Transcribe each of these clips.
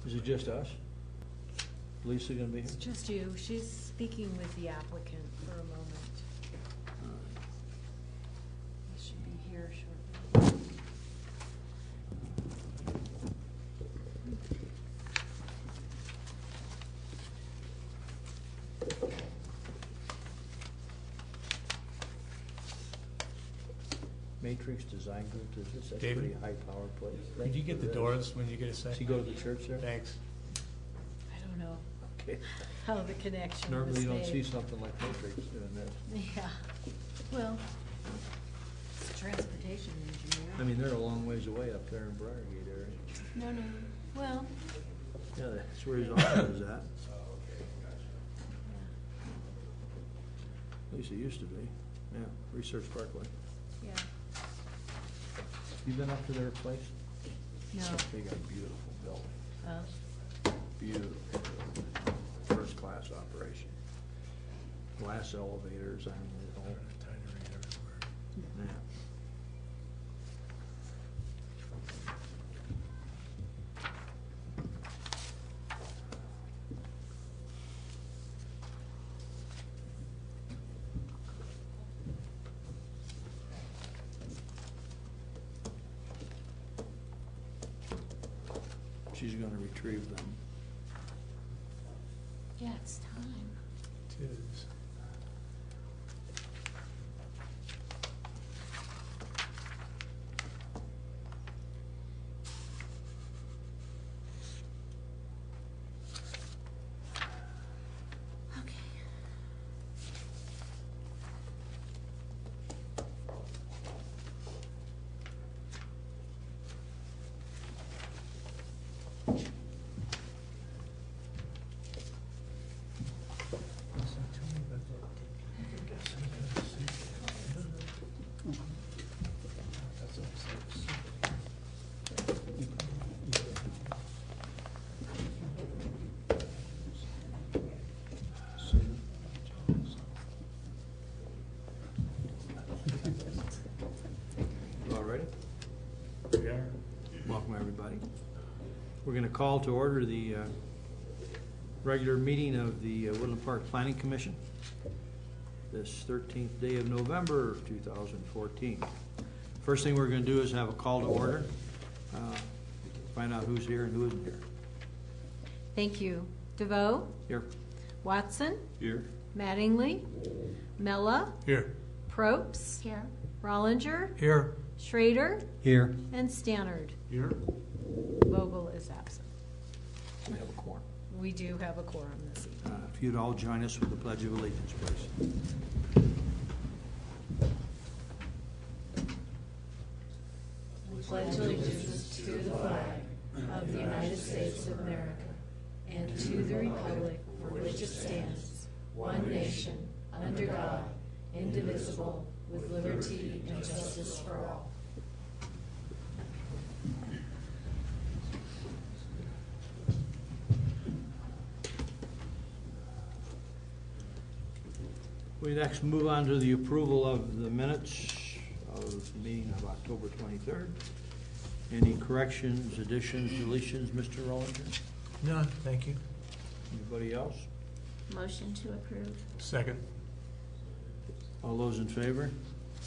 Is it just us? Lisa gonna be here? It's just you. She's speaking with the applicant for a moment. He should be here shortly. Matrix Design Group, that's a David? pretty high-powered place. Could you get the doors when you get a Does second? he go to the church there? Thanks. I don't know Okay. how the connection was Normally you don't made. see something like Matrix doing that. Yeah. Well, it's a transportation engineer. I mean, they're a long ways away up there in Briargate area. No. Well, Yeah, that's where his office is at. At least it used to be. Yeah, Research Parkway. yeah. You been up to their place? No. They got a beautiful building. Beautiful building. First-class operation. Glass elevators, I mean, the whole, yeah. She's gonna retrieve them. Yeah, it's time. It is. Okay. You all ready? We are. Welcome, everybody. We're going to call to order the regular meeting of the Woodland Park Planning Commission this 13th day of November of 2014. First thing we're going to do is have a call to order. Find out who's here and who isn't here. Thank you. DeVoe, Here. Watson, Here. Mattingly, Mella, Here. Probst, Here. Rollinger, Here. Schrader, Here. and Stannard. Here. Vogel is absent. We have a quorum. We do have a quorum this evening. If you'd all join us with the Pledge of Allegiance, please. We pledge allegiance to the flag of the United States of America and to the republic for which it stands, one nation, under God, indivisible, with liberty and justice for all. We next move on to the approval of the minutes of the meeting of October 23rd. Any corrections, additions, deletions, Mr. Rollinger? None, thank you. Anybody else? Motion to approve. Second. All those in favor?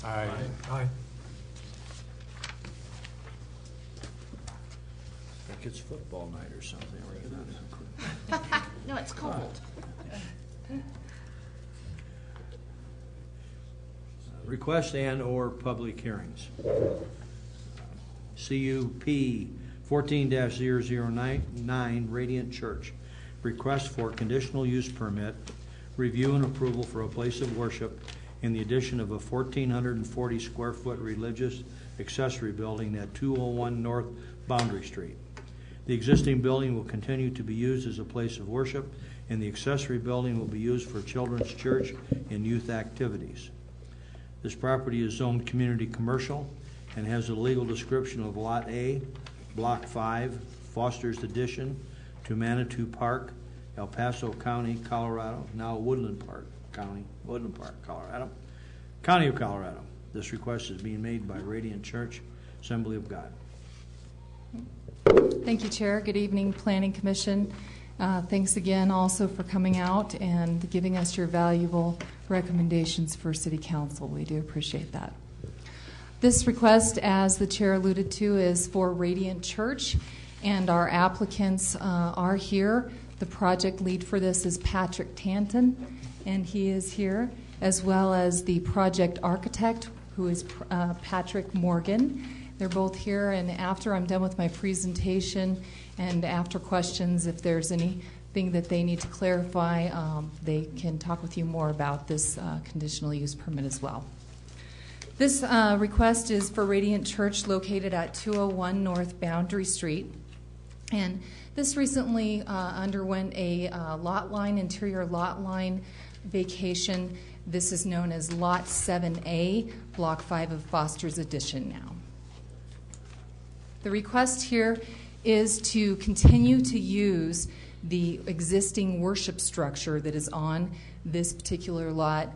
Aye. Aye. Like it's football night or something. We're gonna- No, it's cold. Request and/or public hearings. CUP 14-0099 Radiant Church. Request for conditional use permit, review and approval for a place of worship in the addition of a 1,440 square foot religious accessory building at 201 North Boundary Street. The existing building will continue to be used as a place of worship, and the accessory building will be used for children's church and youth activities. This property is zoned community commercial and has a legal description of Lot A, Block 5, Foster's Addition to Manitou Park, El Paso County, Colorado, now Woodland Park County, Colorado, County of Colorado. This request is being made by Radiant Church, Assembly of God. Thank you, Chair. Good evening, Planning Commission. Thanks again also for coming out and giving us your valuable recommendations for City Council. We do appreciate that. This request, as the Chair alluded to, is for Radiant Church, and our applicants are here. The project lead for this is Patrick Tanton, and he is here, as well as the project architect, who is Patrick Morgan. They're both here, and after I'm done with my presentation and after questions, if there's anything that they need to clarify, they can talk with you more about this conditional use permit as well. This request is for Radiant Church located at 201 North Boundary Street. And this recently underwent a interior lot line vacation. This is known as Lot 7A, Block 5 of Foster's Addition now. The request here is to continue to use the existing worship structure that is on this particular lot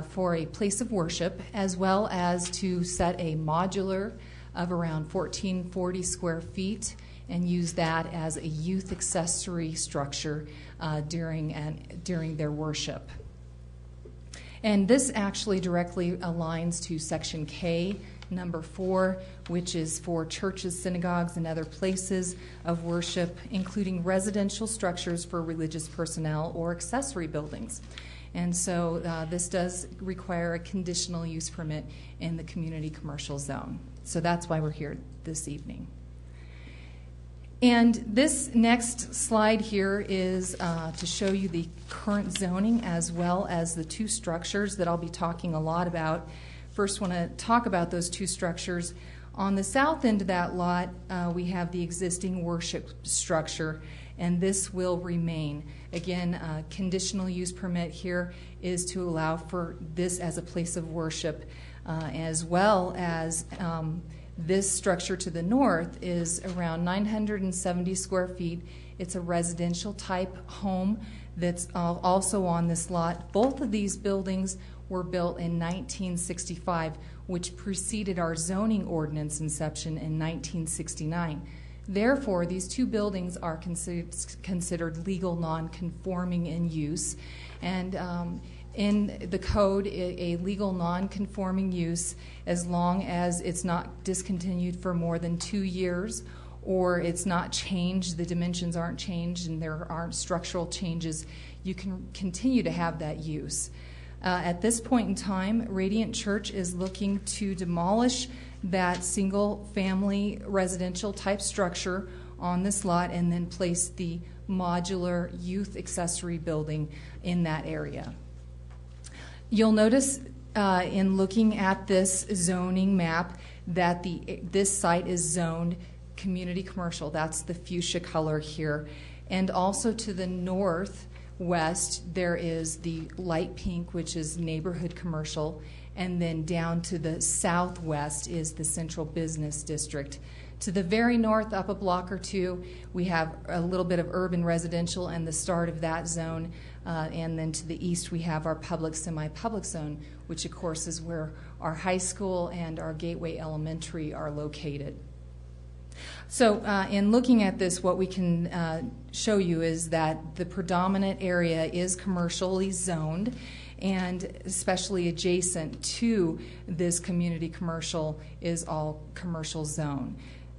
for a place of worship, as well as to set a modular of around 1440 square feet and use that as a youth accessory structure during their worship. And this actually directly aligns to Section K, number 4, which is for churches, synagogues, and other places of worship, including residential structures for religious personnel or accessory buildings. And so this does require a conditional use permit in the community commercial zone. So that's why we're here this evening. And this next slide here is to show you the current zoning as well as the two structures that I'll be talking a lot about. First, want to talk about those two structures. On the south end of that lot, we have the existing worship structure, and this will remain. Again, conditional use permit here is to allow for this as a place of worship, as well as this structure to the north is around 970 square feet. It's a residential type home that's also on this lot. Both of these buildings were built in 1965, which preceded our zoning ordinance inception in 1969. Therefore, these two buildings are considered legal non-conforming in use. And in the code, a legal non-conforming use, as long as it's not discontinued for more than 2 years, or it's not changed, the dimensions aren't changed, and there aren't structural changes, you can continue to have that use. At this point in time, Radiant Church is looking to demolish that single-family residential type structure on this lot and then place the modular youth accessory building in that area. You'll notice in looking at this zoning map that this site is zoned community commercial. That's the fuchsia color here. And also to the northwest, there is the light pink, which is neighborhood commercial. And then down to the southwest is the central business district. To the very north, up a block or two, we have a little bit of urban residential and the start of that zone. And then to the east, we have our public, semi-public zone, which of course is where our high school and our Gateway Elementary are located. So in looking at this, what we can show you is that the predominant area is commercially zoned, and especially adjacent to this community commercial is all commercial zone.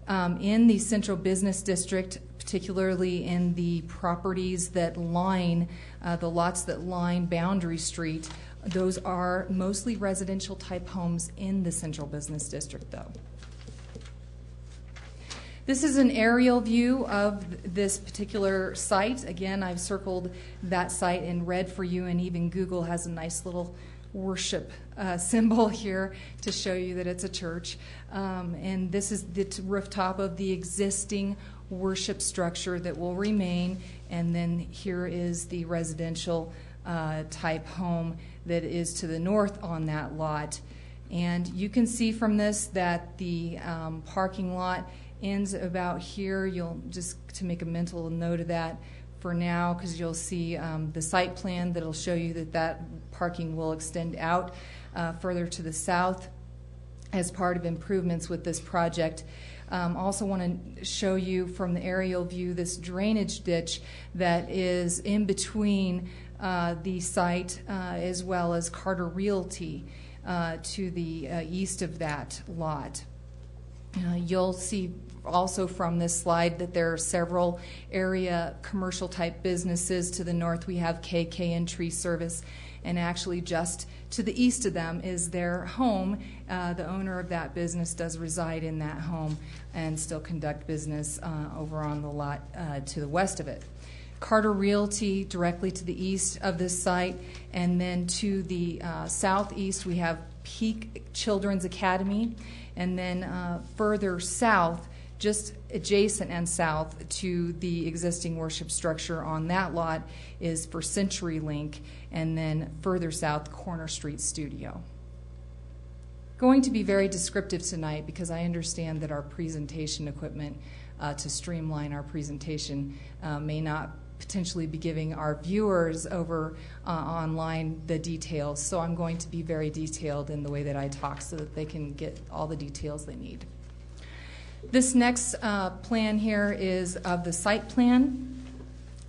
In the central business district, particularly in the properties that line, the lots that line Boundary Street, those are mostly residential type homes in the central business district though. This is an aerial view of this particular site. Again, I've circled that site in red for you, and even Google has a nice little worship symbol here to show you that it's a church. And this is the rooftop of the existing worship structure that will remain. And then here is the residential type home that is to the north on that lot. And you can see from this that the parking lot ends about here. You'll just to make a mental note of that for now, because you'll see the site plan that'll show you that that parking will extend out further to the south as part of improvements with this project. Also want to show you from the aerial view this drainage ditch that is in between the site as well as Carter Realty to the east of that lot. You'll see also from this slide that there are several area commercial type businesses. To the north we have KK Tree Service, and actually just to the east of them is their home. The owner of that business does reside in that home and still conduct business over on the lot to the west of it. Carter Realty directly to the east of this site, and then to the southeast we have Peak Children's Academy, and then further south, just adjacent and south to the existing worship structure on that lot is for CenturyLink, and then further south, Corner Street Studio. Going to be very descriptive tonight because I understand that our presentation equipment to streamline our presentation may not potentially be giving our viewers over online the details, so I'm going to be very detailed in the way that I talk so that they can get all the details they need. This next plan here is of the site plan,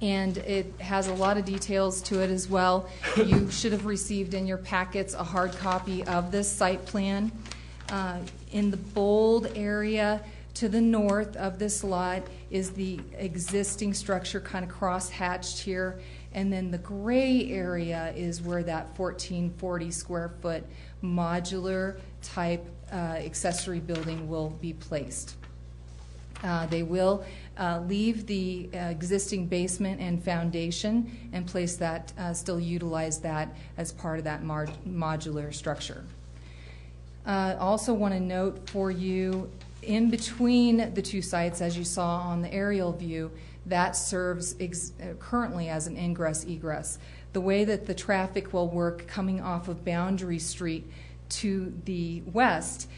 and it has a lot of details to it as well. You should have received in your packets a hard copy of this site plan. In the bold area to the north of this lot is the existing structure kind of cross-hatched here, and then the gray area is where that 1,440 square foot modular type accessory building will be placed. They will leave the existing basement and foundation and place that, still utilize that as part of that modular structure. Also want to note for you, in between the two sites, as you saw on the aerial view, that serves currently as an ingress-egress. The way that the traffic will work coming off of Boundary Street to the west,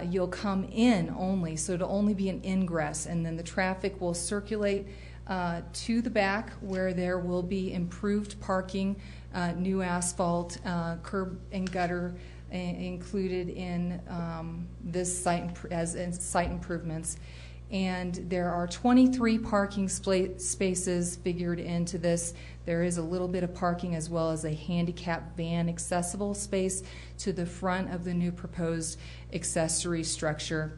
you'll come in only, so it'll only be an ingress, and then the traffic will circulate to the back where there will be improved parking, new asphalt, curb and gutter included in this site as site improvements. And there are 23 parking spaces figured into this. There is a little bit of parking as well as a handicap van accessible space to the front of the new proposed accessory structure.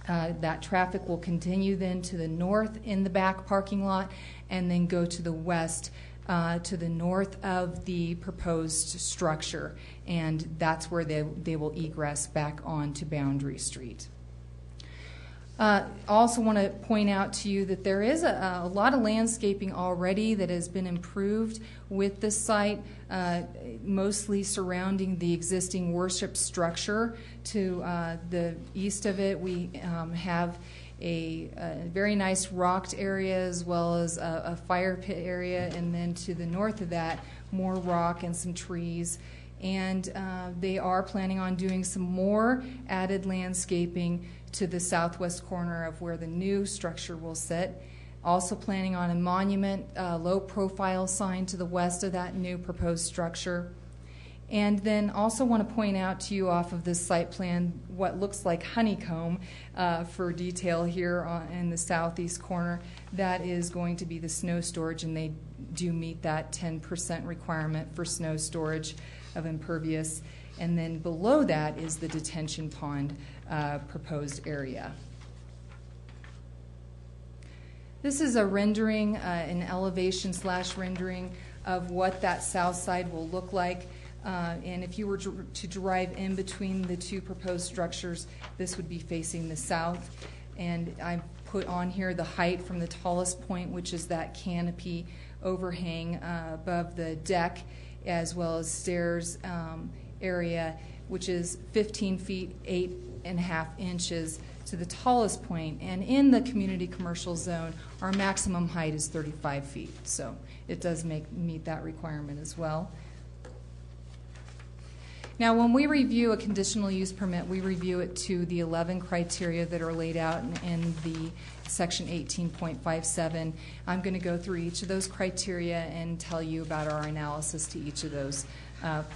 That traffic will continue then to the north in the back parking lot and then go to the west to the north of the proposed structure, and that's where they will egress back onto Boundary Street. Also want to point out to you that there is a lot of landscaping already that has been improved with this site, mostly surrounding the existing worship structure. To the east of it, we have a very nice rocked area as well as a fire pit area, and then to the north of that, more rock and some trees. And they are planning on doing some more added landscaping to the southwest corner of where the new structure will sit. Also planning on a monument, low profile sign to the west of that new proposed structure. And then also want to point out to you off of this site plan what looks like honeycomb for detail here in the southeast corner. That is going to be the snow storage, and they do meet that 10% requirement for snow storage of impervious. And then below that is the detention pond proposed area. This is a rendering, an elevation / rendering of what that south side will look like. And if you were to drive in between the two proposed structures, this would be facing the south. And I put on here the height from the tallest point, which is that canopy overhang above the deck, as well as stairs area, which is 15 feet 8.5 inches to the tallest point. And in the community commercial zone, our maximum height is 35 feet. So it does meet that requirement as well. Now, when we review a conditional use permit, we review it to the 11 criteria that are laid out in the section 18.57. I'm going to go through each of those criteria and tell you about our analysis to each of those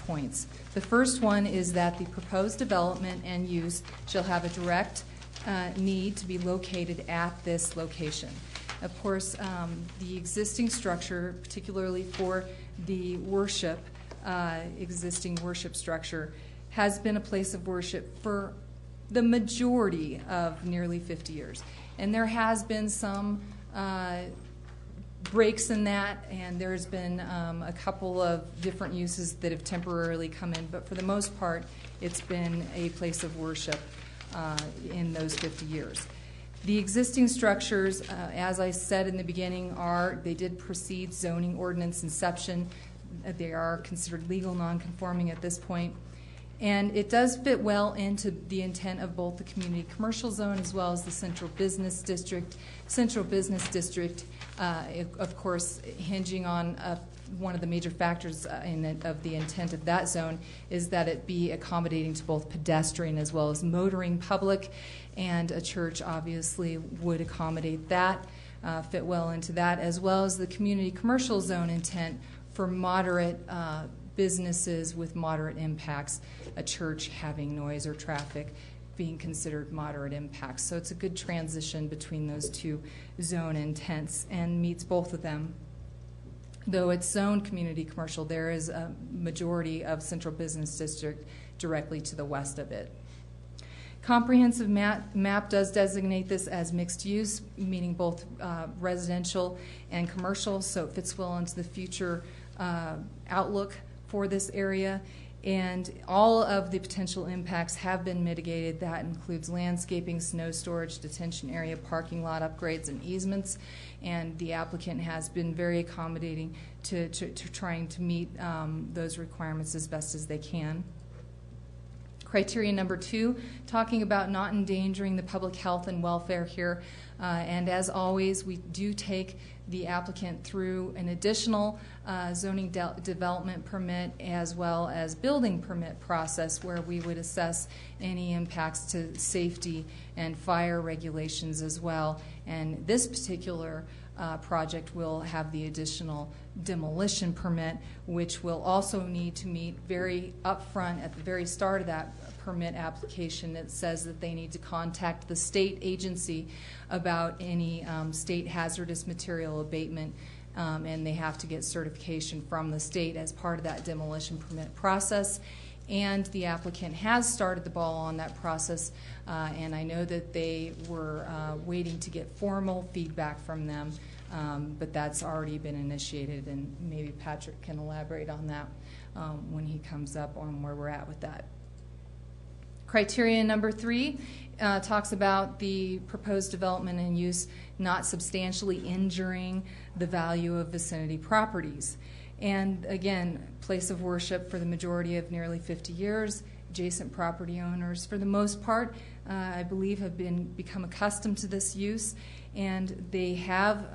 points. The first one is that the proposed development and use shall have a direct need to be located at this location. Of course, the existing structure, particularly for the worship, existing worship structure, has been a place of worship for the majority of nearly 50 years. And there has been some breaks in that, and there's been a couple of different uses that have temporarily come in, but for the most part, it's been a place of worship in those 50 years. The existing structures, as I said in the beginning, they did precede zoning ordinance inception. They are considered legal nonconforming at this point. And it does fit well into the intent of both the community commercial zone as well as the central business district. Central business district, of course, hinging on one of the major factors of the intent of that zone is that it be accommodating to both pedestrian as well as motoring public, and a church obviously would accommodate that, fit well into that, as well as the community commercial zone intent for moderate businesses with moderate impacts, a church having noise or traffic being considered moderate impacts. So it's a good transition between those two zone intents and meets both of them. Though it's zoned community commercial, there is a majority of central business district directly to the west of it. Comprehensive map does designate this as mixed use, meaning both residential and commercial, so it fits well into the future outlook for this area. And all of the potential impacts have been mitigated. That includes landscaping, snow storage, detention area, parking lot upgrades, and easements. And the applicant has been very accommodating to trying to meet those requirements as best as they can. Criteria number 2, talking about not endangering the public health and welfare here. And as always, we do take the applicant through an additional zoning development permit as well as building permit process where we would assess any impacts to safety and fire regulations as well. And this particular project will have the additional demolition permit, which will also need to meet very upfront at the very start of that permit application. It says that they need to contact the state agency about any state hazardous material abatement, and they have to get certification from the state as part of that demolition permit process. And the applicant has started the ball on that process, and I know that they were waiting to get formal feedback from them, but that's already been initiated, and maybe Patrick can elaborate on that when he comes up on where we're at with that. Criteria number 3 talks about the proposed development and use not substantially injuring the value of vicinity properties. And again, place of worship for the majority of nearly 50 years. Adjacent property owners, for the most part, I believe have become accustomed to this use, and they have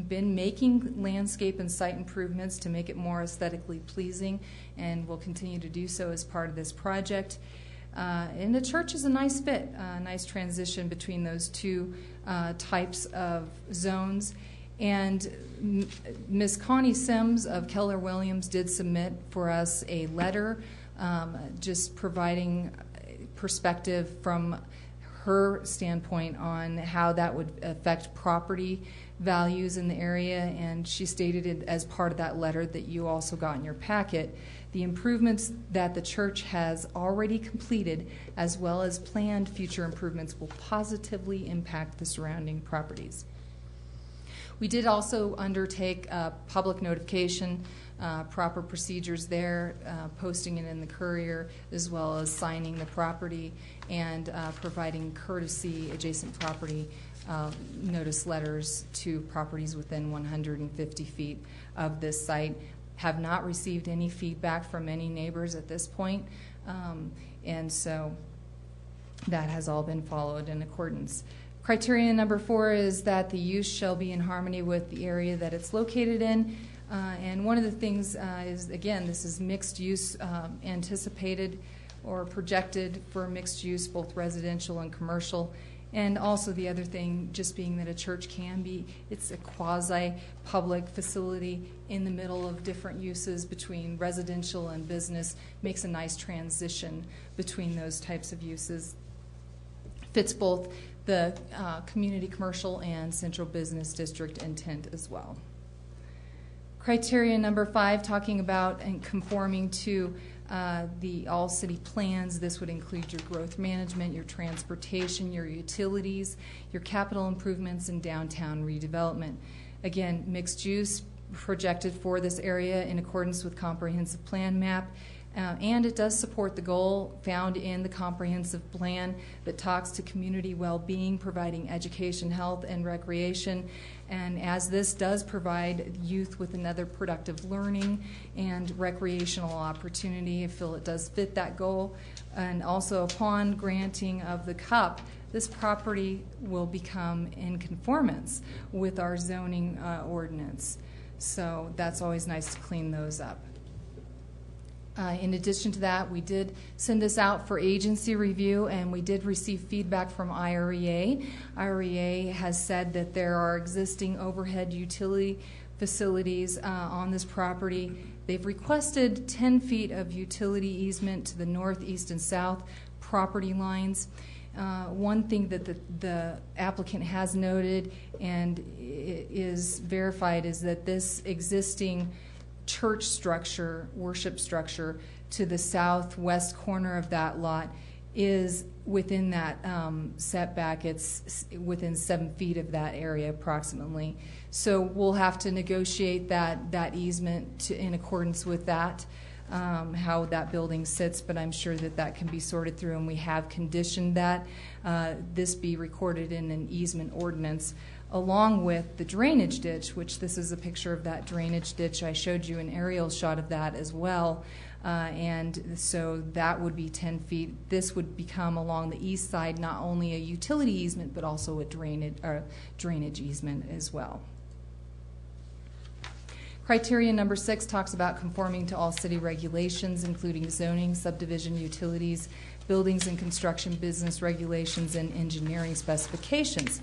been making landscape and site improvements to make it more aesthetically pleasing, and will continue to do so as part of this project. And the church is a nice fit, a nice transition between those two types of zones. And Ms. Connie Sims of Keller Williams did submit for us a letter just providing perspective from her standpoint on how that would affect property values in the area. And she stated it as part of that letter that you also got in your packet. The improvements that the church has already completed, as well as planned future improvements, will positively impact the surrounding properties. We did also undertake public notification, proper procedures there, posting it in the Courier, as well as signing the property and providing courtesy adjacent property notice letters to properties within 150 feet of this site. Have not received any feedback from any neighbors at this point, and so that has all been followed in accordance. Criteria number 4 is that the use shall be in harmony with the area that it's located in, and one of the things is, again, this is mixed use anticipated or projected for mixed use, both residential and commercial. And also the other thing, just being that a church can be, it's a quasi-public facility in the middle of different uses between residential and business, makes a nice transition between those types of uses. fits both the community commercial and central business district intent as well. Criteria number 5, talking about and conforming to the all city plans. This would include your growth management, your transportation, your utilities, your capital improvements, and downtown redevelopment. Again, mixed use projected for this area in accordance with comprehensive plan map. And it does support the goal found in the comprehensive plan that talks to community well-being, providing education, health, and recreation. And as this does provide youth with another productive learning and recreational opportunity, I feel it does fit that goal. And also, upon granting of the CUP, this property will become in conformance with our zoning ordinance. So that's always nice to clean those up. In addition to that, we did send this out for agency review, and we did receive feedback from IREA. IREA has said that there are existing overhead utility facilities on this property. They've requested 10 feet of utility easement to the north, east, and south property lines. One thing that the applicant has noted and is verified is that this existing church structure, worship structure, to the southwest corner of that lot is within that setback. It's within 7 feet of that area approximately. So we'll have to negotiate that easement in accordance with that, how that building sits, but I'm sure that can be sorted through, and we have conditioned that this be recorded in an easement ordinance, along with the drainage ditch, which this is a picture of that drainage ditch. I showed you an aerial shot of that as well. And so that would be 10 feet. This would become along the east side not only a utility easement, but also a drainage easement as well. Criteria number 6 talks about conforming to all city regulations, including zoning, subdivision, utilities, buildings and construction business regulations, and engineering specifications.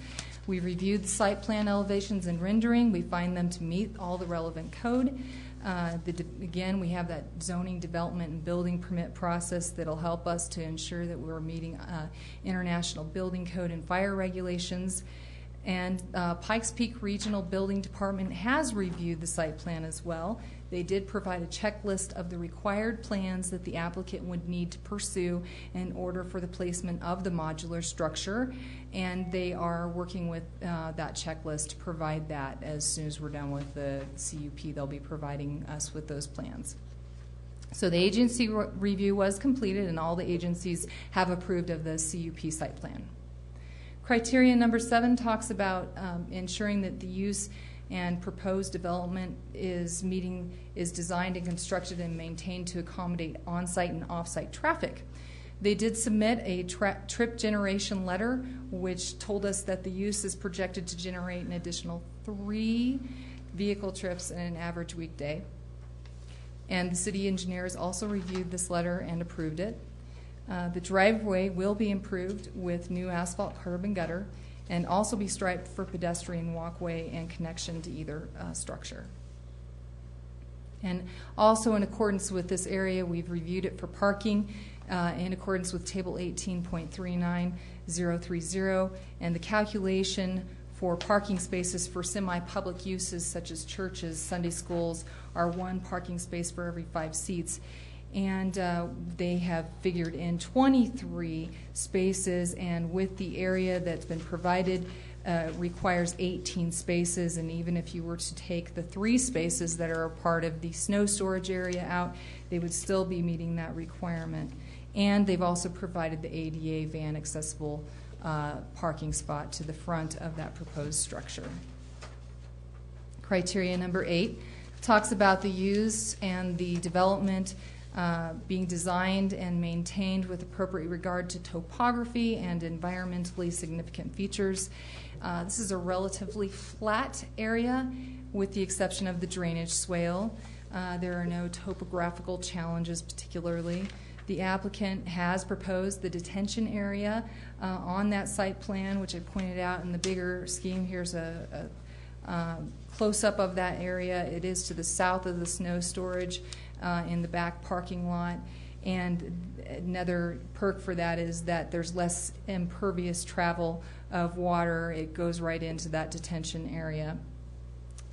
We reviewed the site plan elevations and rendering. We find them to meet all the relevant code. Again, we have that zoning, development, and building permit process that'll help us to ensure that we're meeting international building code and fire regulations. And Pikes Peak Regional Building Department has reviewed the site plan as well. They did provide a checklist of the required plans that the applicant would need to pursue in order for the placement of the modular structure, and they are working with that checklist to provide that as soon as we're done with the CUP. They'll be providing us with those plans. So the agency review was completed, and all the agencies have approved of the CUP site plan. Criteria number 7 talks about ensuring that the use and proposed development is designed and constructed and maintained to accommodate on-site and off-site traffic. They did submit a trip generation letter, which told us that the use is projected to generate an additional 3 vehicle trips in an average weekday. And the city engineers also reviewed this letter and approved it. The driveway will be improved with new asphalt curb and gutter, and also be striped for pedestrian walkway and connection to either structure. And also in accordance with this area, we've reviewed it for parking in accordance with Table 18.39030, and the calculation for parking spaces for semi-public uses such as churches, Sunday schools, are 1 parking space for every 5 seats. And they have figured in 23 spaces, and with the area that's been provided requires 18 spaces, and even if you were to take the 3 spaces that are a part of the snow storage area out, they would still be meeting that requirement. And they've also provided the ADA van accessible parking spot to the front of that proposed structure. Criteria number 8 talks about the use and the development being designed and maintained with appropriate regard to topography and environmentally significant features. This is a relatively flat area with the exception of the drainage swale. There are no topographical challenges particularly. The applicant has proposed the detention area on that site plan, which I pointed out in the bigger scheme. Here's a close-up of that area. It is to the south of the snow storage in the back parking lot. And another perk for that is that there's less impervious travel of water. It goes right into that detention area.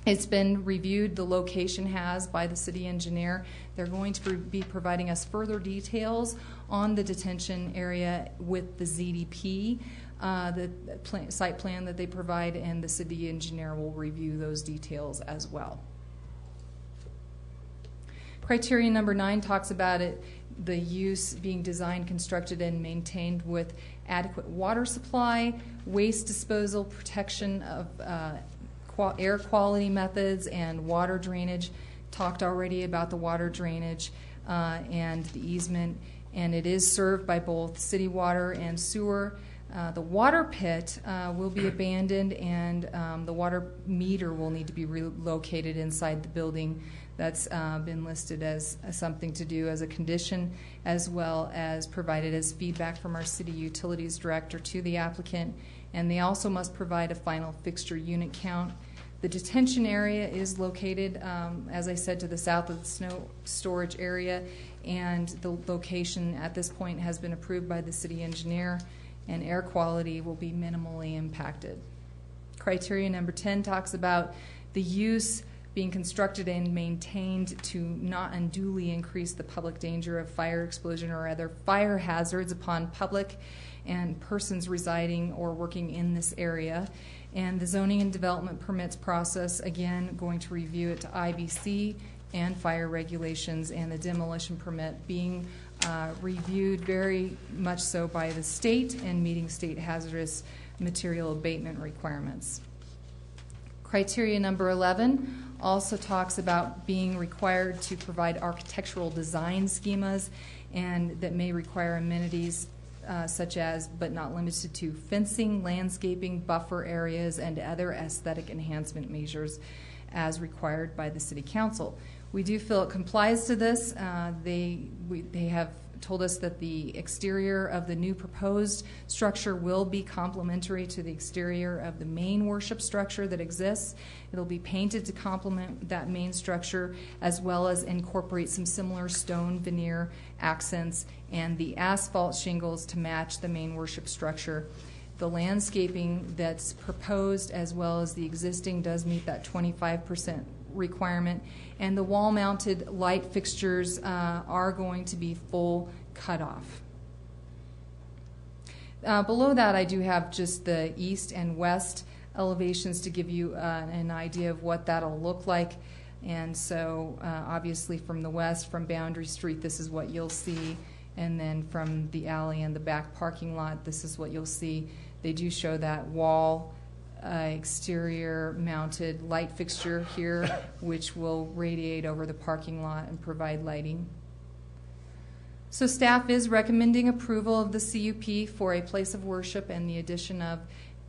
It's been reviewed, the location has, by the city engineer. They're going to be providing us further details on the detention area with the ZDP, the site plan that they provide, and the city engineer will review those details as well. Criteria number 9 talks about the use being designed, constructed, and maintained with adequate water supply, waste disposal, protection of air quality methods, and water drainage. Talked already about the water drainage and the easement, and it is served by both city water and sewer. The water pit will be abandoned, and the water meter will need to be relocated inside the building. That's been listed as something to do as a condition, as well as provided as feedback from our city utilities director to the applicant. And they also must provide a final fixture unit count. The detention area is located, as I said, to the south of the snow storage area, and the location at this point has been approved by the city engineer, and air quality will be minimally impacted. Criteria number 10 talks about the use being constructed and maintained to not unduly increase the public danger of fire, explosion, or other fire hazards upon public and persons residing or working in this area. And the zoning and development permits process, again, going to review it to IBC and fire regulations, and the demolition permit being reviewed very much so by the state and meeting state hazardous material abatement requirements. Criteria number 11 also talks about being required to provide architectural design schemas and that may require amenities such as, but not limited to, fencing, landscaping, buffer areas, and other aesthetic enhancement measures as required by the City Council. We do feel it complies to this. They have told us that the exterior of the new proposed structure will be complementary to the exterior of the main worship structure that exists. It'll be painted to complement that main structure, as well as incorporate some similar stone veneer accents and the asphalt shingles to match the main worship structure. The landscaping that's proposed, as well as the existing, does meet that 25% requirement, and the wall-mounted light fixtures are going to be full cutoff. Below that, I do have just the east and west elevations to give you an idea of what that'll look like. And so, obviously, from the west, from Boundary Street, this is what you'll see, and then from the alley and the back parking lot, this is what you'll see. They do show that wall exterior mounted light fixture here, which will radiate over the parking lot and provide lighting. So staff is recommending approval of the CUP for a place of worship and the addition of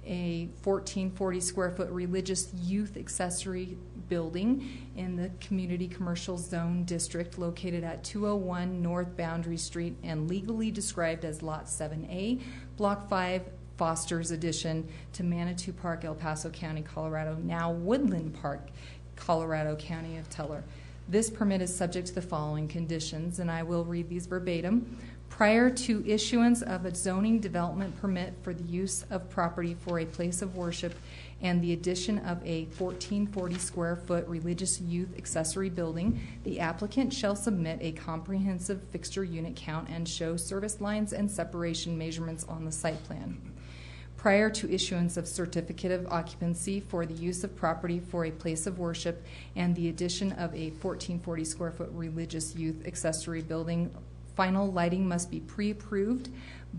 a 1440 square foot religious youth accessory building in the community commercial zone district located at 201 North Boundary Street and legally described as Lot 7A, Block 5, Foster's addition to Manitou Park, El Paso County, Colorado, now Woodland Park, Colorado County of Teller. This permit is subject to the following conditions, and I will read these verbatim. Prior to issuance of a zoning development permit for the use of property for a place of worship and the addition of a 1440 square foot religious youth accessory building, the applicant shall submit a comprehensive fixture unit count and show service lines and separation measurements on the site plan. Prior to issuance of certificate of occupancy for the use of property for a place of worship and the addition of a 1440 square foot religious youth accessory building, final lighting must be pre-approved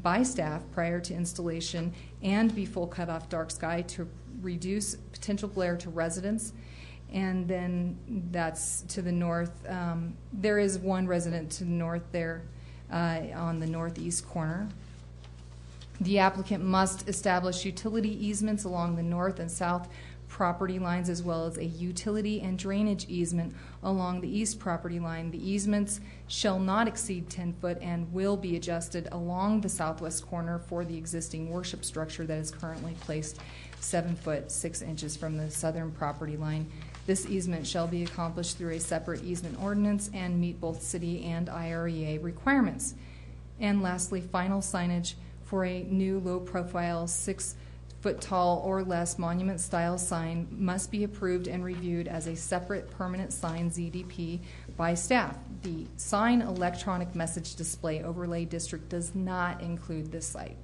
by staff prior to installation and be full cutoff dark sky to reduce potential glare to residents. And then that's to the north. There is one resident to the north there on the northeast corner. The applicant must establish utility easements along the north and south property lines, as well as a utility and drainage easement along the east property line. The easements shall not exceed 10 foot and will be adjusted along the southwest corner for the existing worship structure that is currently placed 7 foot 6 inches from the southern property line. This easement shall be accomplished through a separate easement ordinance and meet both city and IREA requirements. And lastly, final signage for a new low-profile 6-foot tall or less monument-style sign must be approved and reviewed as a separate permanent sign ZDP by staff. The sign electronic message display overlay district does not include this site.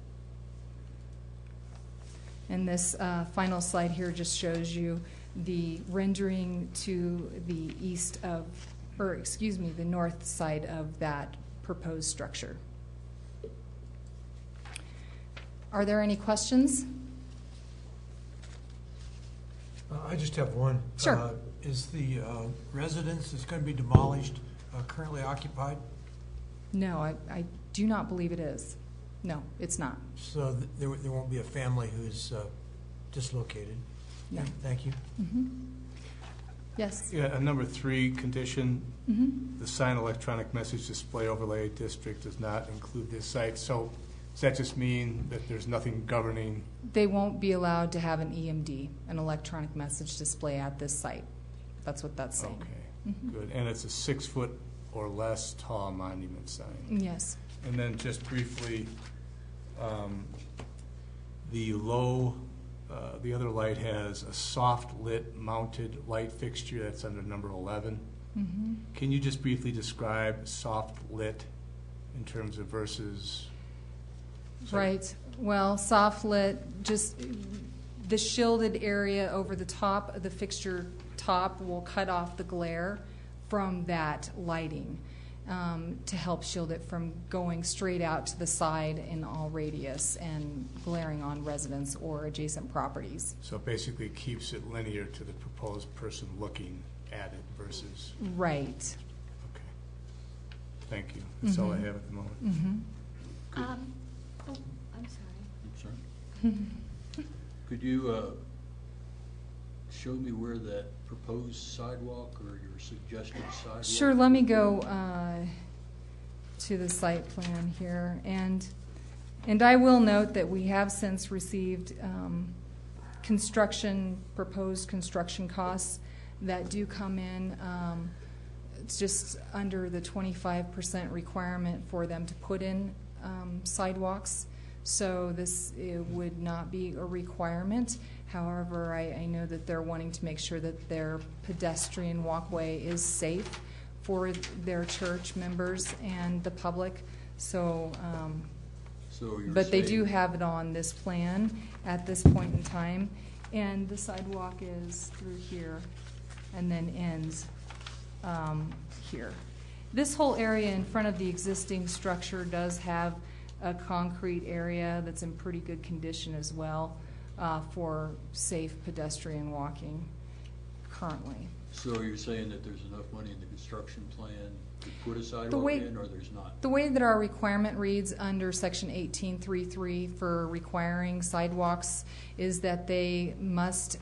And this final slide here just shows you the rendering to the east of, or excuse me, the north side of that proposed structure. Are there any questions? I just have one. Sure. Is the residence that's going to be demolished currently occupied? No, I do not believe it is. No, it's not. So there won't be a family who's dislocated? No. Thank you. Yes. Yeah, number 3 condition, Mm-hmm. the sign electronic message display overlay district does not include this site. So does that just mean that there's nothing governing? They won't be allowed to have an EMD, an electronic message display, at this site. That's what that's saying. Okay, good. And it's a 6-foot or less tall monument sign. Yes. And then just briefly, the other light has a soft lit mounted light fixture that's under number 11. Mm-hmm. Can you just briefly describe soft lit in terms of versus? Right. Well, soft lit, just the shielded area over the top of the fixture top will cut off the glare from that lighting to help shield it from going straight out to the side in all radius and glaring on residents or adjacent properties. So basically it keeps it linear to the proposed person looking at it versus, Right. okay. Thank you. That's all I have at the moment. Mm-hmm. I'm sorry. I'm sorry. Could you show me where that proposed sidewalk or your suggested sidewalk? Sure, let me go to the site plan here. And I will note that we have since received proposed construction costs that do come in. It's just under the 25% requirement for them to put in sidewalks. So this would not be a requirement. However, I know that they're wanting to make sure that their pedestrian walkway is safe for their church members and the public. So, So you're but they do saying- have it on this plan at this point in time. And the sidewalk is through here and then ends here. This whole area in front of the existing structure does have a concrete area that's in pretty good condition as well for safe pedestrian walking currently. So you're saying that there's enough money in the construction plan to put a sidewalk in, or there's not? The way that our requirement reads under section 18.3.3 for requiring sidewalks is that they must,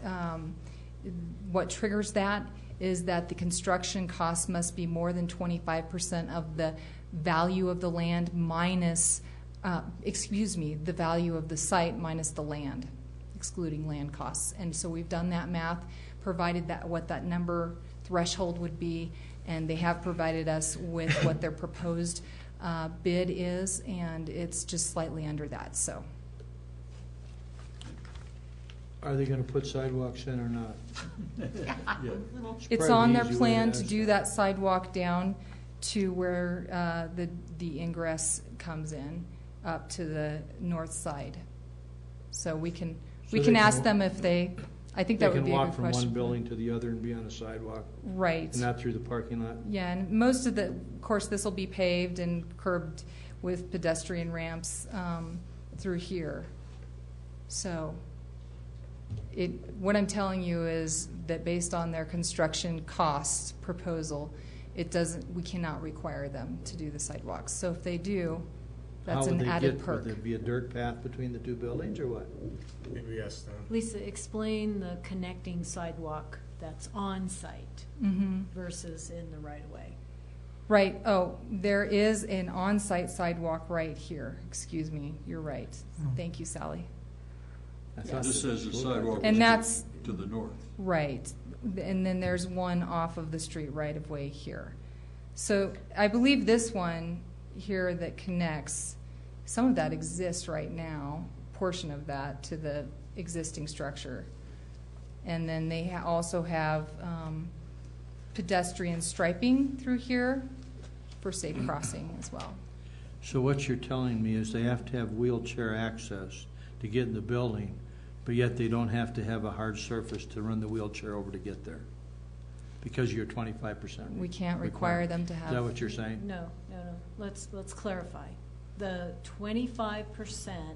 what triggers that is that the construction cost must be more than 25% of the value of the land minus, the value of the site minus the land, excluding land costs. And so we've done that math, provided that what that number threshold would be, and they have provided us with what their proposed bid is, and it's just slightly under that. So Are they gonna put sidewalks in or not? Yeah. it's probably on the their easy way plan to to ask do that. that sidewalk down to where the ingress comes in up to the north side. So we can So they ask can- them if they. I think They that would can be a walk good from question. one building to the other and be on a sidewalk, Right. and not through the parking lot? Yeah, and most of of course, this will be paved and curbed with pedestrian ramps through here. So, what I'm telling you is that based on their construction cost proposal, we cannot require them to do the sidewalks. So if they do, that's an added perk. Would there be a dirt path between the two buildings, or what? Maybe yes, then. Lisa, explain the connecting sidewalk that's on site versus in the right of way. Right. Oh, there is an on-site sidewalk right here. Excuse me. You're right. Thank you, Sally. I thought This that says the was- sidewalk And was that's to the north. right. and then there's one off of the street right of way here. So I believe this one here that connects, some of that exists right now, portion of that to the existing structure. And then they also have pedestrian striping through here for safe crossing as well. So what you're telling me is they have to have wheelchair access to get in the building, but yet they don't have to have a hard surface to run the wheelchair over to get there because you're 25%. We can't require them to have. Is that what you're saying? No. Let's clarify. The 25%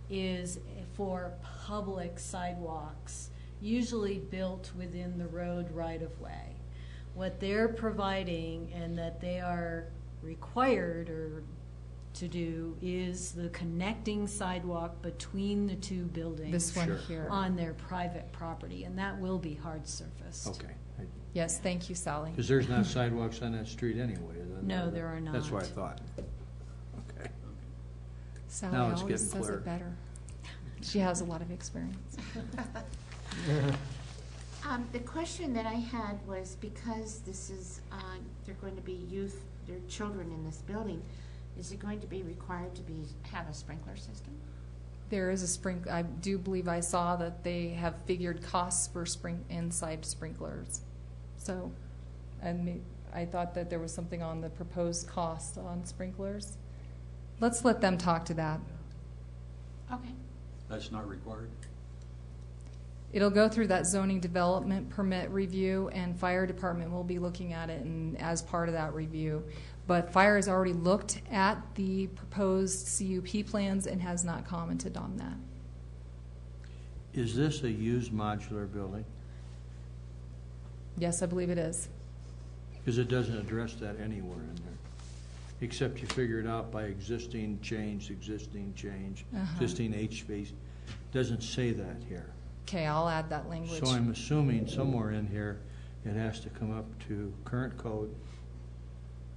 is for public sidewalks, usually built within the road right-of-way. What they're providing and that they are required or to do is the connecting sidewalk between the two buildings. This one Sure. here. On their private property, and that will be hard surfaced. Okay. Yes, thank you, Sally. Because there's not sidewalks on that street anyway. No, there are That's what I not. thought. Okay. Sally Now it's always getting says clear. it better. She has a lot of experience. The question that I had was because this is, they're going to be youth, they're children in this building, is it going to be required to have a sprinkler system? There is a I do believe I saw that they have figured costs for inside sprinklers. So, and I thought that there was something on the proposed cost on sprinklers. Let's let them talk to that. Okay. That's not required? It'll go through that zoning development permit review, and fire department will be looking at it and as part of that review. But fire has already looked at the proposed CUP plans and has not commented on that. Is this a used modular building? Yes, I believe it is. Because it doesn't address that anywhere in there, except you figure it out by existing change, existing HVAC. Doesn't say that here. Okay, I'll add that language. So I'm assuming somewhere in here, it has to come up to current code.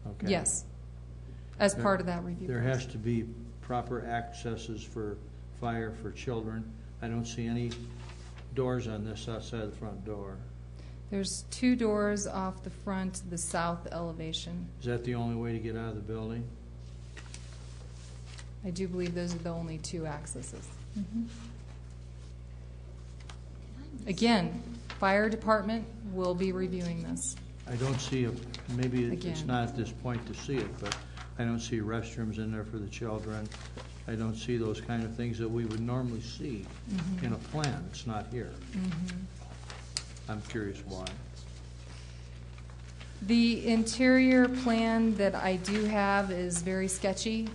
Okay. Yes, as part of that review. There process. has to be proper accesses for fire for children. I don't see any doors on this outside the front door. There's 2 doors off the front, the south elevation. Is that the only way to get out of the building? I do believe those are the only 2 accesses. Again, fire department will be reviewing this. I don't see maybe it's Again. not at this point to see it, but I don't see restrooms in there for the children. I don't see those kind of things that we would normally see in a plan. It's not here. I'm curious why. The interior plan that I do have is very sketchy.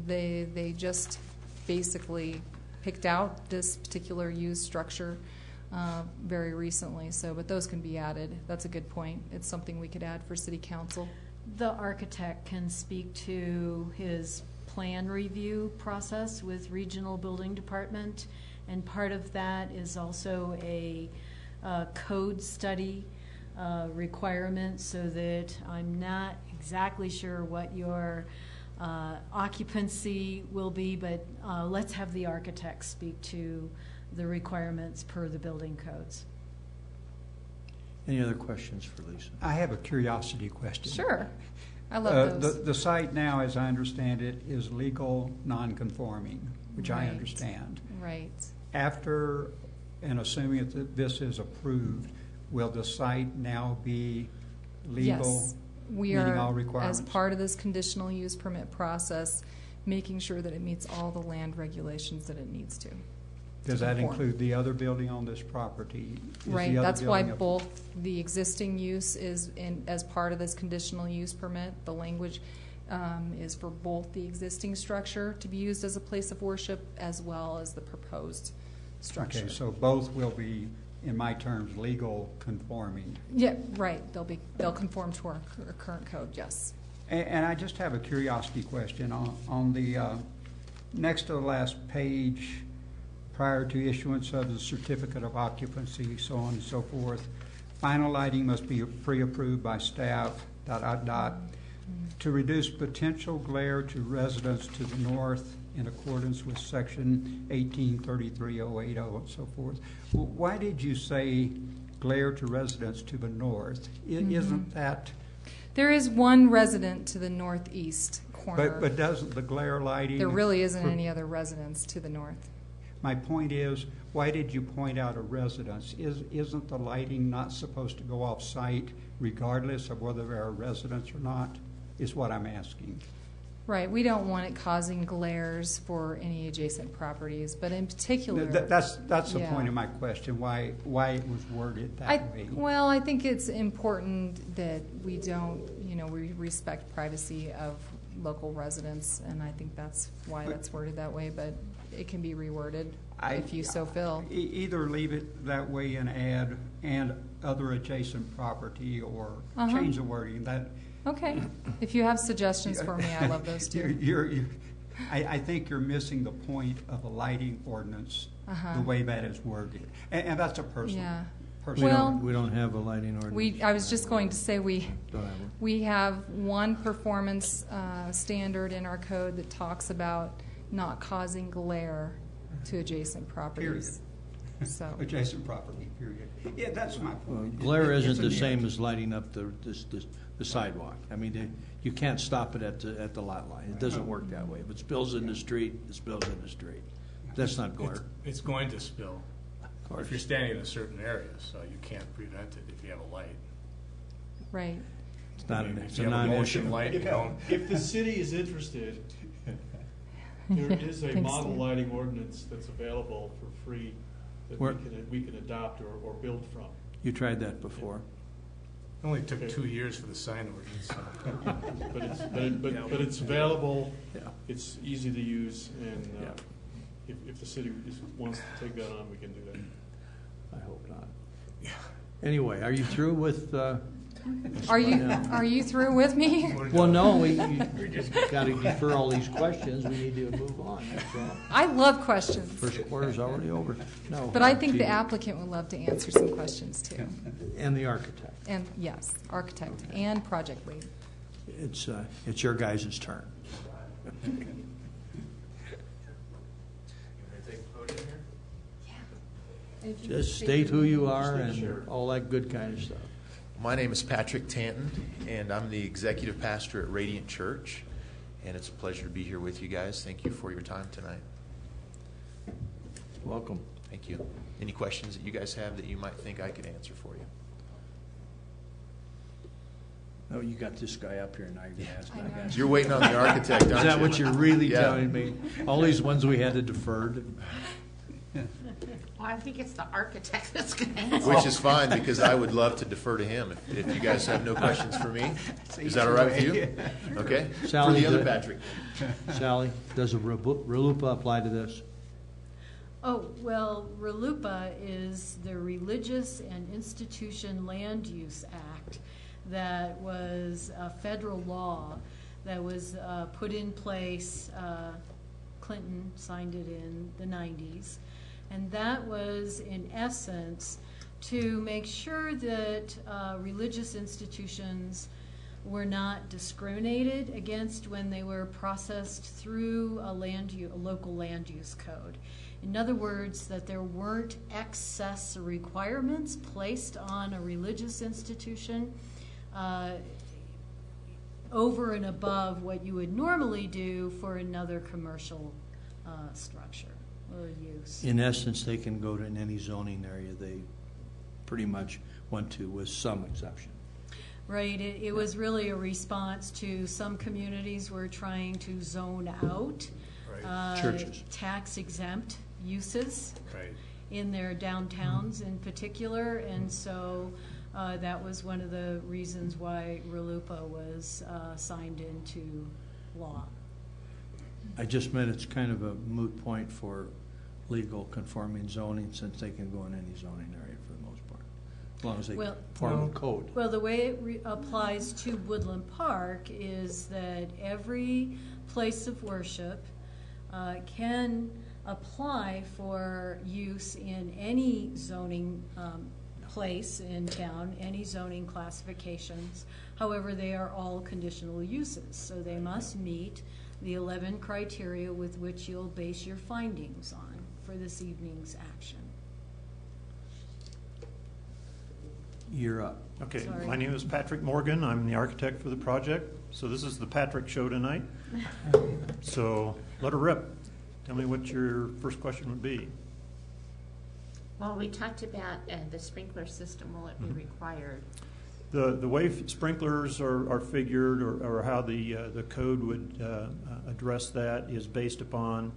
They just basically picked out this particular used structure very recently. So, but those can be added. That's a good point. It's something we could add for City Council. The architect can speak to his plan review process with Regional Building Department, and part of that is also a code study requirement, so that I'm not exactly sure what your occupancy will be, but let's have the architect speak to the requirements per the building codes. Any other questions for Lisa? I have a curiosity question. Sure. I love those. The site now, as I understand it, is legal non-conforming, which I Right. understand. Right. After, and assuming that this is approved, will the site now be legal? Yes. We meeting are, all as requirements? part of this conditional use permit process, making sure that it meets all the land regulations that it needs to. Does that conform. include the other building on this property? Is the Right, other that's why building a- both the existing use is in, as part of this conditional use permit, the language is for both the existing structure to be used as a place of worship as well as the proposed structure. Okay, so both will be, in my terms, legal conforming. Yeah, right, they'll conform to our current code, yes. And I just have a curiosity question on the next to the last page, prior to issuance of the certificate of occupancy, so on and so forth. Final lighting must be pre-approved by staff, ... To reduce potential glare to residents to the north in accordance with section 1833.080 and so forth. Why did you say glare to residents to the north. Isn't that, There is one resident to the northeast corner. but doesn't the glare lighting? There really isn't any other residents to the north. My point is, why did you point out a residence? Isn't the lighting not supposed to go off-site regardless of whether there are residents or not, is what I'm asking. Right, we don't want it causing glares for any adjacent properties, but in particular. That's the Yeah. point of my question, why it was worded that way. Well, I think it's important that we don't, we respect privacy of local residents, and I think that's why that's worded that way, but it can be reworded if you so feel. Either leave it that way and add "and other adjacent property," or Uh-huh. change the wording. That Okay, if you have suggestions for me, I love those too. I think you're missing the point of a lighting ordinance, Uh-huh. the way that is worded. And that's a personal. Yeah. personal. Well, We don't have a lighting ordinance. I was just going to say Don't have one. we have one performance standard in our code that talks about not causing glare to adjacent properties. So, Adjacent property, period. Yeah, that's my Well, point. glare It's isn't a the same nuance. as lighting up the sidewalk. I mean, you can't stop it at the lot line. It doesn't work that way. If it spills in the street, it spills in the street. That's not glare. It's going to spill Of course. if you're standing in a certain area, so you can't prevent it if you have a light. right. It's not an, If it's you a have a non-issue. motion light, you don't. If the city is interested, there is a Thanks, model Steve. lighting ordinance that's available for free that Where- we can adopt or build from. You tried that before. It only took 2 years for the sign ordinance. So. But it's available, Yeah. it's easy to use, and Yeah. if the city wants to take that on, we can do that. I hope not. Anyway, are you through with, Are you through with me? well, no, we just got to defer all these questions. We need to move on, that's all. I love questions, First quarter's already over. No. but I think gee. the applicant would love to answer some questions too. And the architect. And yes, architect and project lead. It's your guys' turn. Just state who you are and all that good kind of stuff. My name is Patrick Tanton, and I'm the executive pastor at Radiant Church, and it's a pleasure to be here with you guys. Thank you for your time tonight. Welcome. Thank you. Any questions that you guys have that you might think I could answer for you? Oh, you got this guy up here, now you're going to ask my guy. You're waiting on the architect, aren't you? Is that what you're really Yeah. telling me? All these ones we had to defer? Well, I think it's the architect that's going to answer. Which is fine, because I would love to defer to him if you guys have no questions for me. Is that all right with you? Okay. Sally, For the other the- Patrick. Sally, does a RLUIPA apply to this? Oh, well, RLUIPA is the Religious and Institution Land Use Act that was a federal law that was put in place. Clinton signed it in the 90s. And that was, in essence, to make sure that religious institutions were not discriminated against when they were processed through a local land use code. In other words, that there weren't excess requirements placed on a religious institution over and above what you would normally do for another commercial structure or use. In essence, they can go to any zoning area they pretty much want to, with some exception. Right, it was really a response to some communities were trying to zone out Right. Churches. tax exempt uses Right. in their downtowns in particular, and so that was one of the reasons why RLUIPA was signed into law. I just meant it's kind of a moot point for legal conforming zoning, since they can go in any zoning area for the most part, as long as they Well- form a code. Well, the way it applies to Woodland Park is that every place of worship can apply for use in any zoning place in town, any zoning classifications. However, they are all conditional uses, so they must meet the 11 criteria with which you'll base your findings on for this evening's action. you're up. Okay, Sorry. my name is Patrick Morgan. I'm the architect for the project. So this is the Patrick show tonight. So let her rip. Tell me what your first question would be. Well, we talked about the sprinkler system, will it be required? The way sprinklers are figured, or how the code would address that, is based upon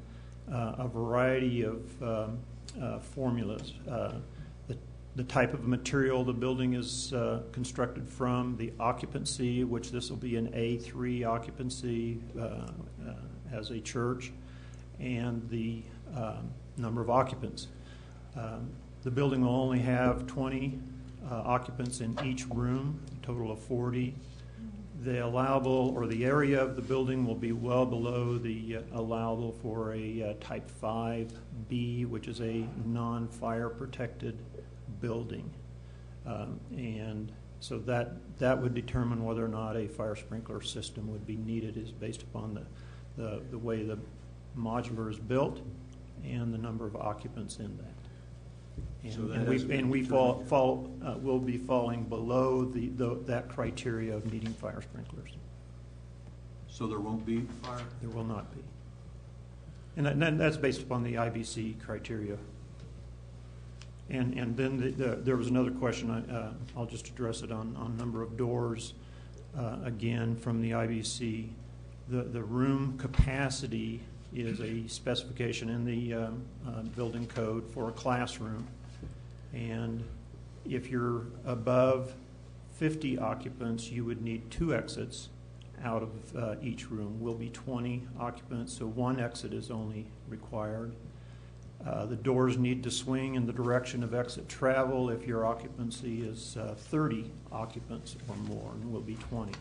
a variety of formulas. The type of material the building is constructed from, the occupancy, which this will be an A3 occupancy as a church, and the number of occupants. The building will only have 20 occupants in each room, a total of 40. The allowable, or the area of the building, will be well below the allowable for a type 5B, which is a non-fire protected building. And so that would determine whether or not a fire sprinkler system would be needed, is based upon the way the modular is built and the number of occupants in that. And we will be falling below that criteria of needing fire sprinklers. So there won't be fire? There will not be. And that's based upon the IBC criteria. And then there was another question, I'll just address it on number of doors. Again, from the IBC, the room capacity is a specification in the building code for a classroom. And if you're above 50 occupants, you would need 2 exits out of each room. Will be 20 occupants, so 1 exit is only required. The doors need to swing in the direction of exit travel if your occupancy is 30 occupants or more, and will be 20.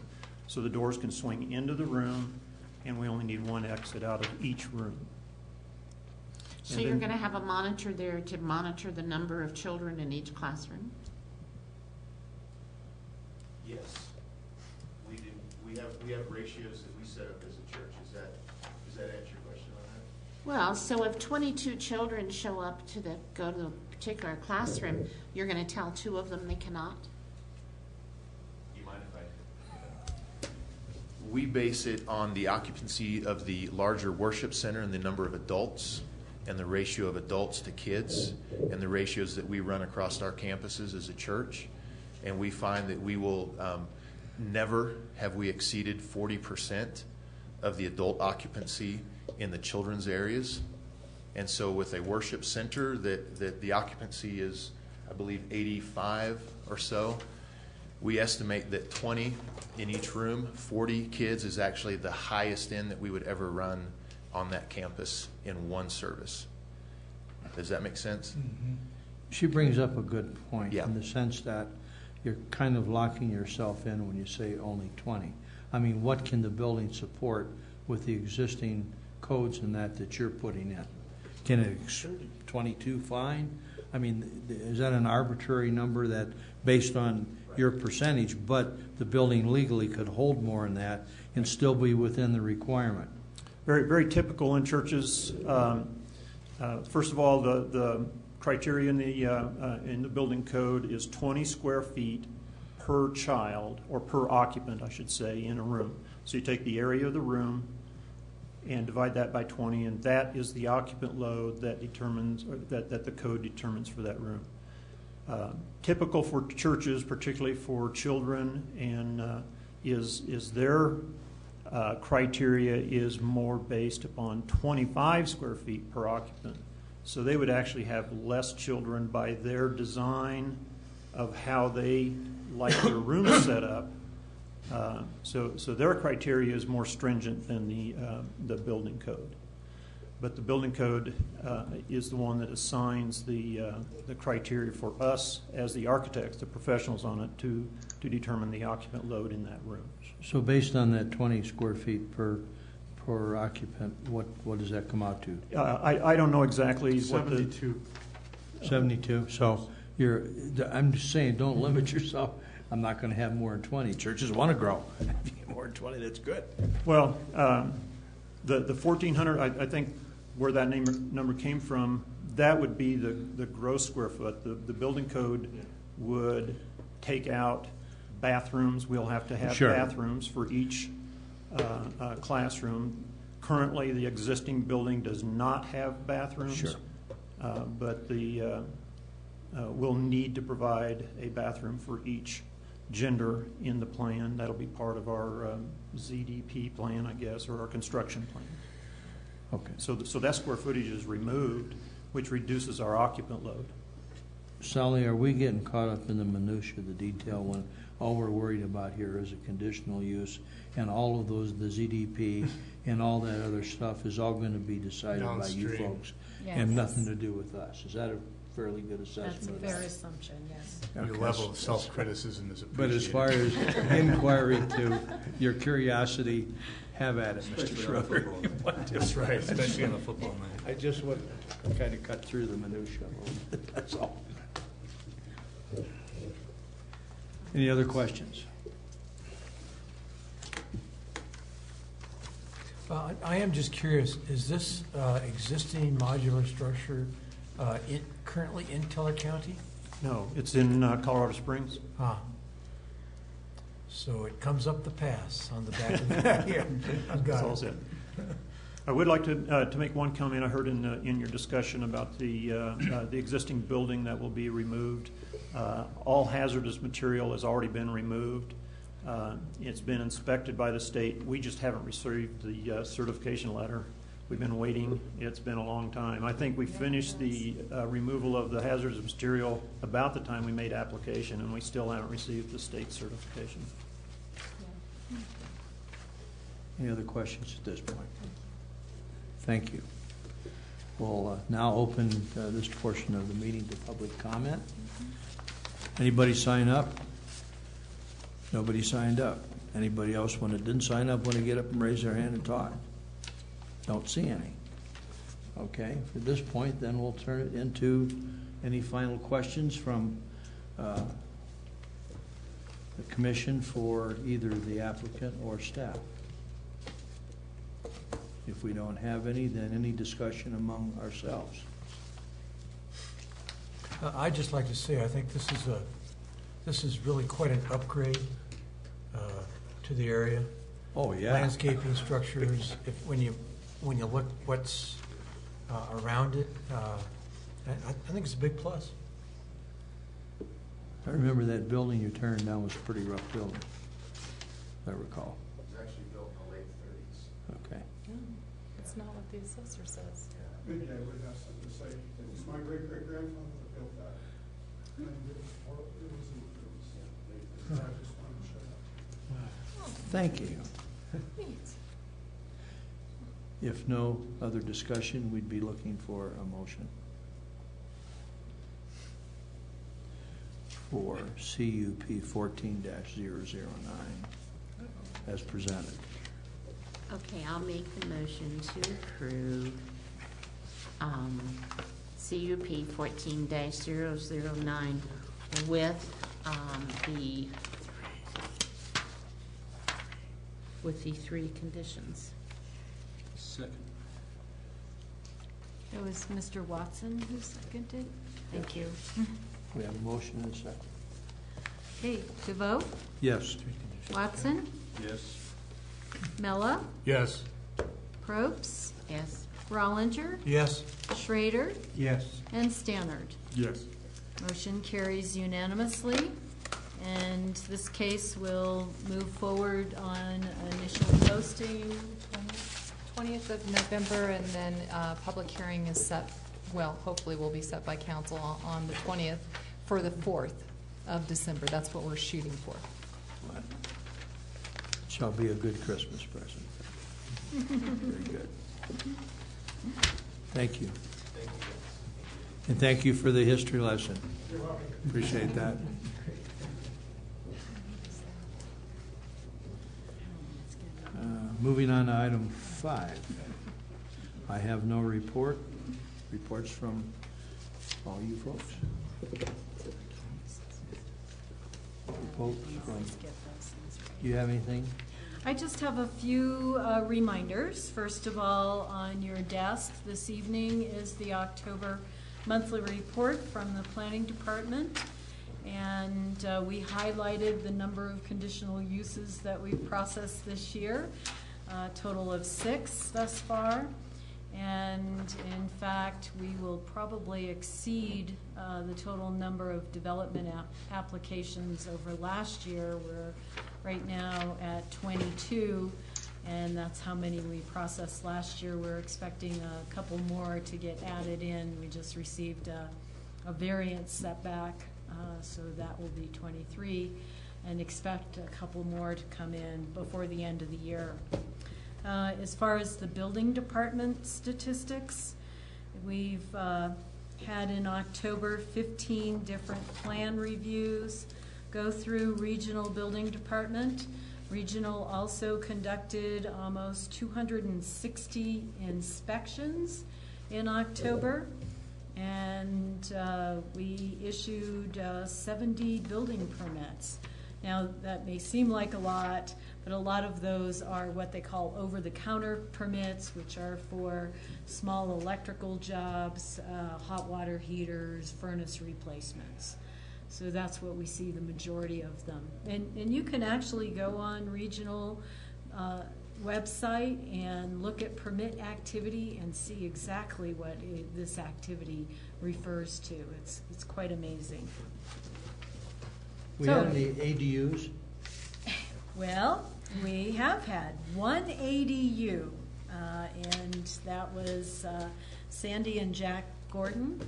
So the doors can swing into the room, and we only need 1 exit out of each room. So you're going to have a monitor there to monitor the number of children in each classroom? Yes, we do. We have ratios that we set up as a church. Does that answer your question on that? Well, so if 22 children show up go to a particular classroom, you're going to tell 2 of them they cannot? Do you mind if I? We base it on the occupancy of the larger worship center and the number of adults, and the ratio of adults to kids, and the ratios that we run across our campuses as a church. And we find that we will never have we exceeded 40% of the adult occupancy in the children's areas. And so with a worship center that the occupancy is, I believe, 85 or so, we estimate that 20 in each room, 40 kids is actually the highest end that we would ever run on that campus in one service. Does that make sense? Mm-hmm. She brings up a good point, Yeah. in the sense that you're kind of locking yourself in when you say only 20. I mean, what can the building support with the existing codes and that you're putting in? Can it 22 fine? I mean, is that an arbitrary number that based on your percentage, but the building legally could hold more than that and still be within the requirement? Very, very typical in churches. First of all, the criteria in the building code is 20 square feet per child, or per occupant, I should say, in a room. So you take the area of the room and divide that by 20, and that is the occupant load that determines, or that the code determines for that room. Typical for churches, particularly for children, and is their criteria is more based upon 25 square feet per occupant. So they would actually have less children by their design of how they like their room set up. So their criteria is more stringent than the building code. But the building code is the one that assigns the criteria for us as the architects, the professionals on it, to determine the occupant load in that room. So based on that 20 square feet per occupant, what does that come out to? I don't know exactly 72. what the... 72. So I'm just saying, don't limit yourself. I'm not going to have more than 20. Churches want to grow. If you get more than 20, that's good. Well, the 1,400, I think where that number came from, that would be the gross square foot. The building code would take out bathrooms. We'll have to have Sure. bathrooms for each classroom. Currently, the existing building does not have bathrooms. Sure. But we'll need to provide a bathroom for each gender in the plan. That'll be part of our ZDP plan, I guess, or our construction plan. Okay. So that square footage is removed, which reduces our occupant load. Sally, are we getting caught up in the minutia, the detail, when all we're worried about here is a conditional use, and all of those, the ZDP and all that other stuff is all going to be decided by you Downstream. folks Yes. and nothing to do with us? Is that a fairly good assessment That's a of fair that? assumption, yes. Your Okay. level of self-criticism is But appreciated. as far as inquiry to your curiosity, have at it, Mr. Schroeder. That's right, especially on a football night. I just want to kind of cut through the minutia a little bit, that's all. Any other questions? I am just curious, is this existing modular structure currently in Teller County? No, it's in Colorado Springs. Ah. So it comes up the pass on the back of the... Yeah, I've That's got all it. it. I would like to make one comment. I heard in your discussion about the existing building that will be removed. All hazardous material has already been removed. It's been inspected by the state. We just haven't received the certification letter. We've been waiting. It's been a long time. I think we finished the removal of the hazardous material about the time we made application, and we still haven't received the state certification. Any other questions at this point? Thank you. We'll now open this portion of the meeting to public comment. Anybody sign up? Nobody signed up. Anybody else when it didn't sign up want to get up and raise their hand and talk? Don't see any. Okay, at this point, then we'll turn it into any final questions from the commission for either the applicant or staff. If we don't have any, then any discussion among ourselves. I'd just like to say, I think this is really quite an upgrade to the area. Oh, yeah. Landscaping structures, when you look what's around it, I think it's a big plus. I remember that building you turned down was a pretty rough building, if I recall. It was actually built in the late 30s. Okay. It's not what the assessor says. Maybe I would have something to say. It was my great-great-grandfather that built that. And it was I just wanted to show that. Thank you. If no other discussion, we'd be looking for a motion for CUP 14-009 as presented. Okay, I'll make the motion to approve CUP 14-009 with the three conditions. Second. It was Mr. Watson who seconded. Thank you. We have a motion and a second. Okay, to vote? Yes. Watson, Yes. Mella, Yes. Probst, Yes. Rollinger, Yes. Schrader, Yes. and Stannard. Yes. Motion carries unanimously, and this case will move forward on initial posting. 20th of November, and then public hearing is set, well, hopefully will be set by council on the 20th for the 4th of December. That's what we're shooting for. Shall be a good Christmas present. Very good. Thank you. And thank you for the history lesson. Appreciate that. Moving on to item 5. I have no reports from all you folks. Do you have anything? I just have a few reminders. First of all, on your desk this evening is the October monthly report from the Planning Department. And we highlighted the number of conditional uses that we've processed this year, a total of 6 thus far. And in fact, we will probably exceed the total number of development applications over last year. We're right now at 22, and that's how many we processed last year. We're expecting a couple more to get added in. We just received a variance setback, so that will be 23, and expect a couple more to come in before the end of the year. As far as the building department statistics, we've had in October 15 different plan reviews go through regional building department. Regional also conducted almost 260 inspections in October, and we issued 70 building permits. Now, that may seem like a lot, but a lot of those are what they call over-the-counter permits, which are for small electrical jobs, hot water heaters, furnace replacements. So that's what we see the majority of them. And you can actually go on regional website and look at permit activity and see exactly what this activity refers to. It's quite amazing. We had any ADUs? Well, we have had one ADU, and that was Sandy and Jack Gordon,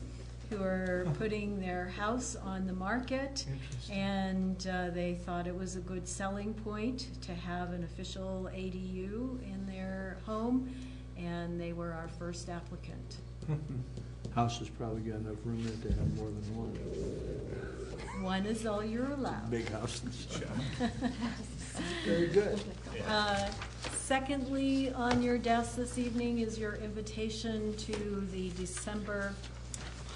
who are putting their house on the market, and they thought it was a good selling point to have an official ADU in their home, and they were our first applicant. House has probably got enough room in it to have more than one. One is all you're allowed. Big house and stuff. Very good. Secondly, on your desk this evening is your invitation to the December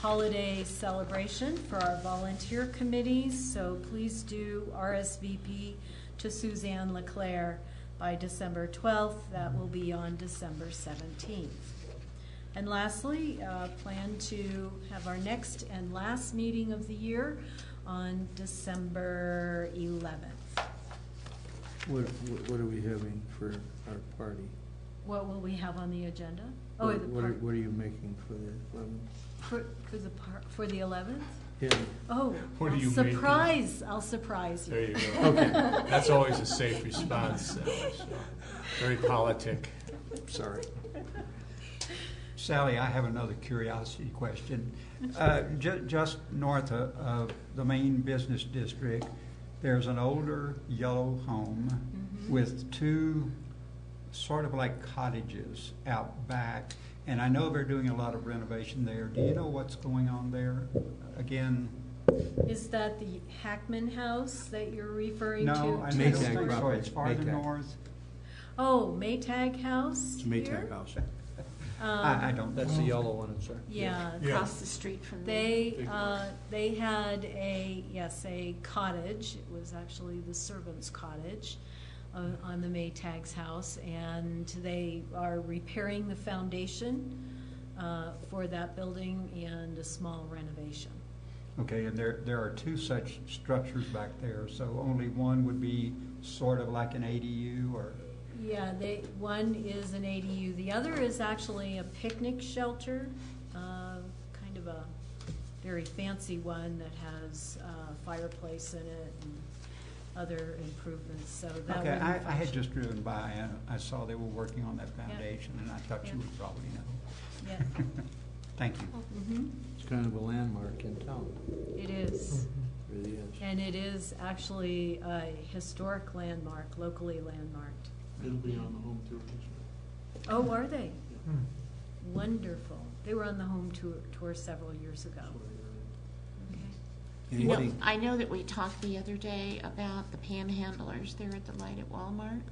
holiday celebration for our volunteer committees. So please do RSVP to Suzanne LeClaire by December 12th. That will be on December 17th. And lastly, plan to have our next and last meeting of the year on December 11th. What are we having for our party? What will we have on the agenda? What are you making for the 11th? For the 11th? Yeah. Oh, What are you surprise! I'll surprise you. There you go. Okay. That's always a safe response. Sally, so. Very politic. Sorry. Sally, I have another curiosity question. Just north of the main business district, there's an older yellow home with 2 sort of like cottages out back. And I know they're doing a lot of renovation there. Do you know what's going on there? Again, Is that the Hackman House that you're referring to? no, I Maytag don't think so. property. It's farther Maytag. north. Oh, Maytag House? It's a Maytag house. I don't know. That's the yellow one, I'm sorry. Yeah. Across the street from They had a cottage. It was actually the servant's cottage on the Maytag's house, and they are repairing the foundation for that building and a small renovation. Okay, and there are 2 such structures back there, so only one would be sort of like an ADU, or? Yeah, one is an ADU. The other is actually a picnic shelter, kind of a very fancy one that has a fireplace in it and other improvements. So that Okay, wouldn't I had function. just driven by and I saw they were working on that foundation, and I thought you would probably know. Yeah. Thank you. Mhm. It's kind of a landmark in town. It is. It really is. And it is actually a historic landmark, locally landmarked. It'll be on the home tour. Oh, are they? Wonderful. They were on the home tour several years ago. Okay. Anything? I know that we talked the other day about the panhandlers there at the light at Walmart.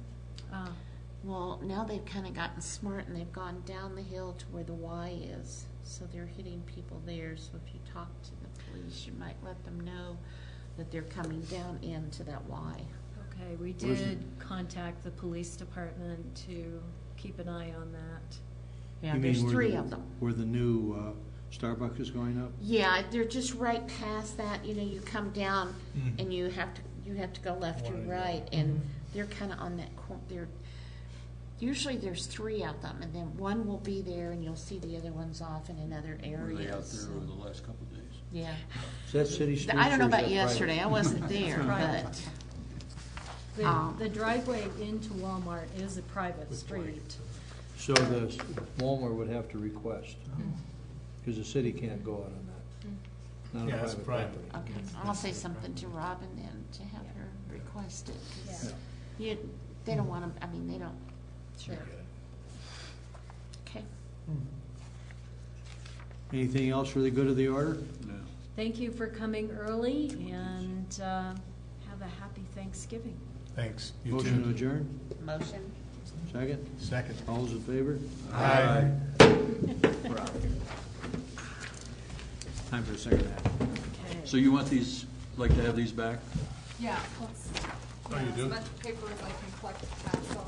Well, now they've kind of gotten smart and they've gone down the hill to where the Y is. So they're hitting people there. So if you talk to the police, you might let them know that they're coming down into that Y. Okay, we did contact the police department to keep an eye on that. Yeah, You mean there's where 3 the- of them. Where the new Starbucks is going up? Yeah, they're just right past that, you know, you come down and you have to go left or right, and they're kinda on that corner, usually there's 3 of them, and then one will be there, and you'll see the other ones off in another area. Were they out there over the last couple of days? Yeah. Is that city streets? I don't know or is about that yesterday, private? I wasn't there, Private. but, The driveway into Walmart is a private street. So the Walmart would have to request, because the city can't go out on that. Not a Yeah, it's private private. property. okay, I'll say something to Robin then, to have her request it, 'cause they don't want to, I mean, they don't, Sure. okay. Anything else for the good of the order? No. Thank you for coming early, and have a happy Thanksgiving. Thanks. You Motion to too. adjourn? Motion? Second? Second. All those in favor? Aye. We're out. Time for a second half. Okay. So you want these, like to have these back? Yeah, let's, Oh, you do? as much paper as I can collect, pass on.